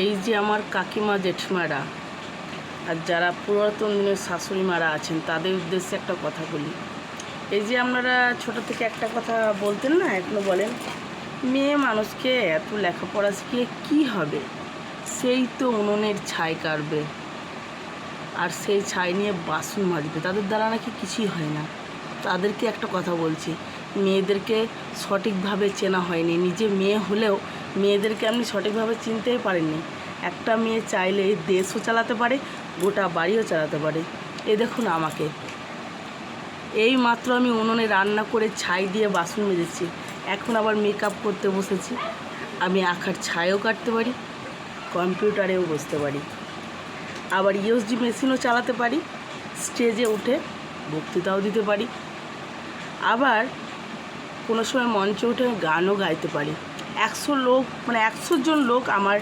এই যে আমার কাকিমা জেঠিমারা আর যারা পুরাতন দিনের শাশুড়ি মারা আছেন তাদের উদ্দেশ্যে একটা কথা বলি। এই যে আপনারা ছোটো থেকে একটা কথা বলতেন না, এখনও বলেন, মেয়ে মানুষকে এত লেখাপড়া শিখিয়ে কী হবে, সেই তো উনুনের ছাই কাটবে আর সেই ছাই নিয়ে বাসন মাজবে, তাদের দ্বারা নাকি কিছুই হয় না। তাদেরকে একটা কথা বলছি, মেয়েদেরকে সঠিকভাবে চেনা হয়নি। নিজে মেয়ে হলেও মেয়েদেরকে আপনি সঠিকভাবে চিনতেই পারেননি। একটা মেয়ে চাইলে দেশও চালাতে পারে, গোটা বাড়িও চালাতে পারে। এই দেখুন আমাকে, এই মাত্র আমি উনুনে রান্না করে ছাই দিয়ে বাসন মেজেছি, এখন আবার মেকআপ করতে বসেছি। আমি আঁকার ছাইও কাটতে পারি, কম্পিউটারেও বসতে পারি, আবার ইউএসডি মেশিনও চালাতে পারি, স্টেজে উঠে বক্তৃতাও দিতে পারি, আবার কোনো সময় মঞ্চে উঠে গানও গাইতে পারি। 100 জন লোক আমার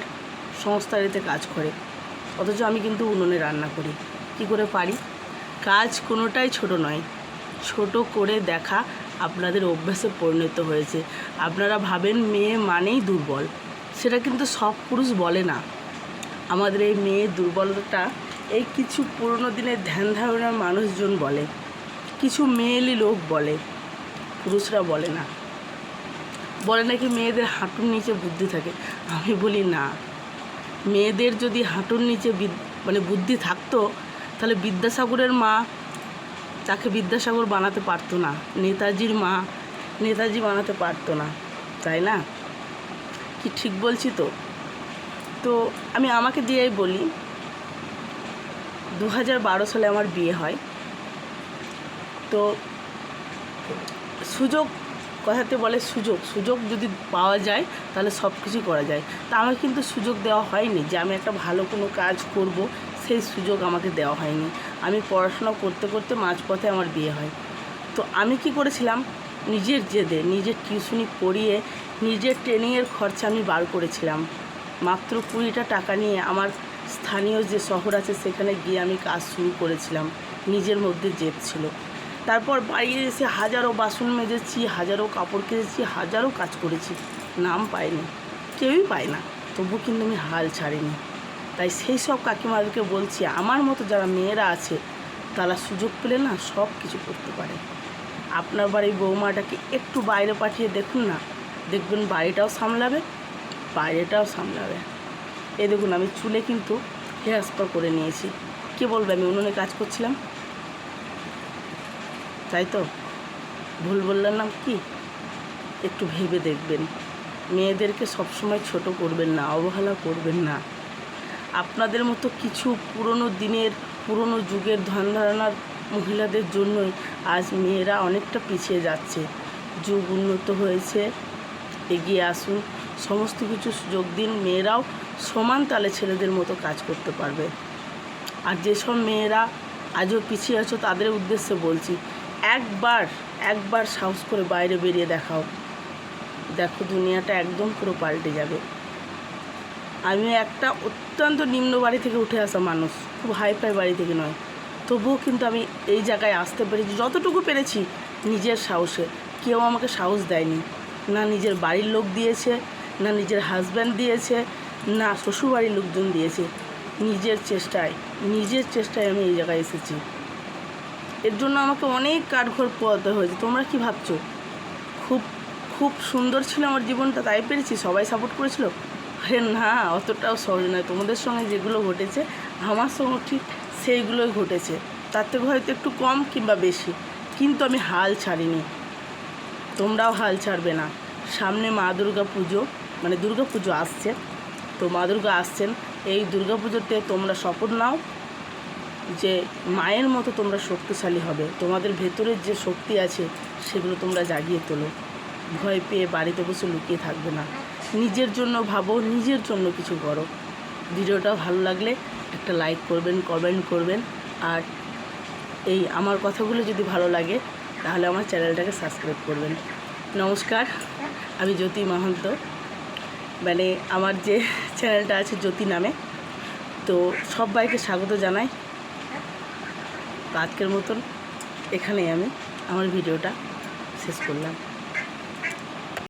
সংস্থাতে কাজ করে, অথচ আমি কিন্তু উনুনে রান্না করি। কি করে পারি? কাজ কোনোটাই ছোট নয়, ছোট করে দেখা আপনাদের অভ্যাসে পরিণত হয়েছে। আপনারা ভাবেন মেয়ে মানেই দুর্বল, সেটা কিন্তু সব পুরুষ বলে না। আমাদের এই মেয়ের দুর্বলতা এই কিছু পুরনো দিনের ধ্যান ধারণার মানুষজন বলে, কিছু মেয়েলি লোক বলে, পুরুষরা বলে না। বলে নাকি মেয়েদের হাঁটুর নিচে বুদ্ধি থাকে। আমি বলি না, মেয়েদের যদি হাঁটুর নিচে বুদ্ধি থাকতো, তাহলে বিদ্যাসাগরের মা তাকে বিদ্যাসাগর বানাতে পারতো না, নেতাজির মা নেতাজি বানাতে পারতো না, তাই না? কি ঠিক বলছি তো? তো আমি আমাকে দিয়েই বলি, 2012 সালে আমার বিয়ে হয়। তো সুযোগ, কথাতে বলে সুযোগ যদি পাওয়া যায় তাহলে সব কিছুই করা যায়। তা আমাকে কিন্তু সুযোগ দেওয়া হয়নি যে আমি একটা ভালো কোনো কাজ করব, সেই সুযোগ আমাকে দেওয়া হয়নি। আমি পড়াশোনা করতে করতে মাঝপথে আমার বিয়ে হয়। তো আমি কি করেছিলাম, নিজের জেদে নিজের টিউশনি পড়িয়ে নিজের ট্রেনিংয়ের খরচা আমি বার করেছিলাম। মাত্র 20টা টাকা নিয়ে আমার স্থানীয় যে শহর আছে সেখানে গিয়ে আমি কাজ শুরু করেছিলাম। নিজের মধ্যে জেদ ছিল। তারপর বাড়ি এসে হাজারো বাসন মেজেছি, হাজারো কাপড় কেচেছি, হাজারো কাজ করেছি, নাম পাইনি, কেউই পায় না, তবু কিন্তু আমি হাল ছাড়িনি। তাই সেই সব কাকিমাদেরকে বলছি, আমার মতো যারা মেয়েরা আছে তারা সুযোগ পেলে না সব কিছু করতে পারে। আপনার বাড়ির বৌমাটাকে একটু বাইরে পাঠিয়ে দেখুন না, দেখবেন বাড়িটাও সামলাবে, বাইরেটাও সামলাবে। এই দেখুন আমি চুলে কিন্তু হেয়ার স্পা করে নিয়েছি। কে বলবে আমি উনুনে কাজ করছিলাম? তাই তো, ভুল বললাম না কি? একটু ভেবে দেখবেন। মেয়েদেরকে সবসময় ছোট করবেন না, অবহেলা করবেন না। আপনাদের মতো কিছু পুরনো যুগের ধ্যান ধারণার মহিলাদের জন্যই আজ মেয়েরা অনেকটা পিছিয়ে যাচ্ছে। যুগ উন্নত হয়েছে, এগিয়ে আসুন, সমস্ত কিছু সুযোগ দিন, মেয়েরাও সমান তালে ছেলেদের মতো কাজ করতে পারবে। আর যেসব মেয়েরা আজও পিছিয়ে আছো তাদের উদ্দেশ্যে বলছি, একবার সাহস করে বাইরে বেরিয়ে দেখাও, দেখো দুনিয়াটা একদম পুরো পাল্টে যাবে। আমি একটা অত্যন্ত নিম্ন বাড়ি থেকে উঠে আসা মানুষ, খুব হাইফাই বাড়ি থেকে নয়, তবুও কিন্তু আমি এই জায়গায় আসতে পেরেছি যতটুকু পেরেছি নিজের সাহসে। কেউ আমাকে সাহস দেয়নি, না নিজের বাড়ির লোক দিয়েছে, না নিজের হাজব্যান্ড দিয়েছে, না শ্বশুরবাড়ির লোকজন দিয়েছে। নিজের চেষ্টায় আমি এই জায়গায় এসেছি। এর জন্য আমাকে অনেক কাঠখড় পোহাতে হয়েছে। তোমরা কি ভাবছো খুব খুব সুন্দর ছিল আমার জীবনটা তাই পেরেছি, সবাই সাপোর্ট করেছিল? আরে না, অতটাও সহজ নয়। তোমাদের সঙ্গে যেগুলো ঘটেছে আমার সঙ্গে ঠিক সেইগুলোই ঘটেছে, তার থেকে হয়তো একটু কম কিংবা বেশি, কিন্তু আমি হাল ছাড়িনি। তোমরাও হাল ছাড়বে না। সামনে মা দুর্গা পুজো আসছে, তো মা দুর্গা আসছেন। এই দুর্গা পুজোতে তোমরা শপথ নাও যে মায়ের মতো তোমরা শক্তিশালী হবে। তোমাদের ভেতরের যে শক্তি আছে সেগুলো তোমরা জাগিয়ে তোলো। ভয় পেয়ে বাড়িতে বসে লুকিয়ে থাকবে না। নিজের জন্য ভাবো, নিজের জন্য কিছু করো। ভিডিওটা ভালো লাগলে একটা লাইক করবেন, কমেন্ট করবেন, আর এই আমার কথাগুলো যদি ভালো লাগে তাহলে আমার চ্যানেলটাকে সাবস্ক্রাইব করবেন। নমস্কার, আমি জ্যোতি মাহান্ত, আমার যে চ্যানেলটা আছে জ্যোতি নামে। তো সবাইকে স্বাগত জানাই। আজকের মতন এখানেই আমি আমার ভিডিওটা শেষ করলাম।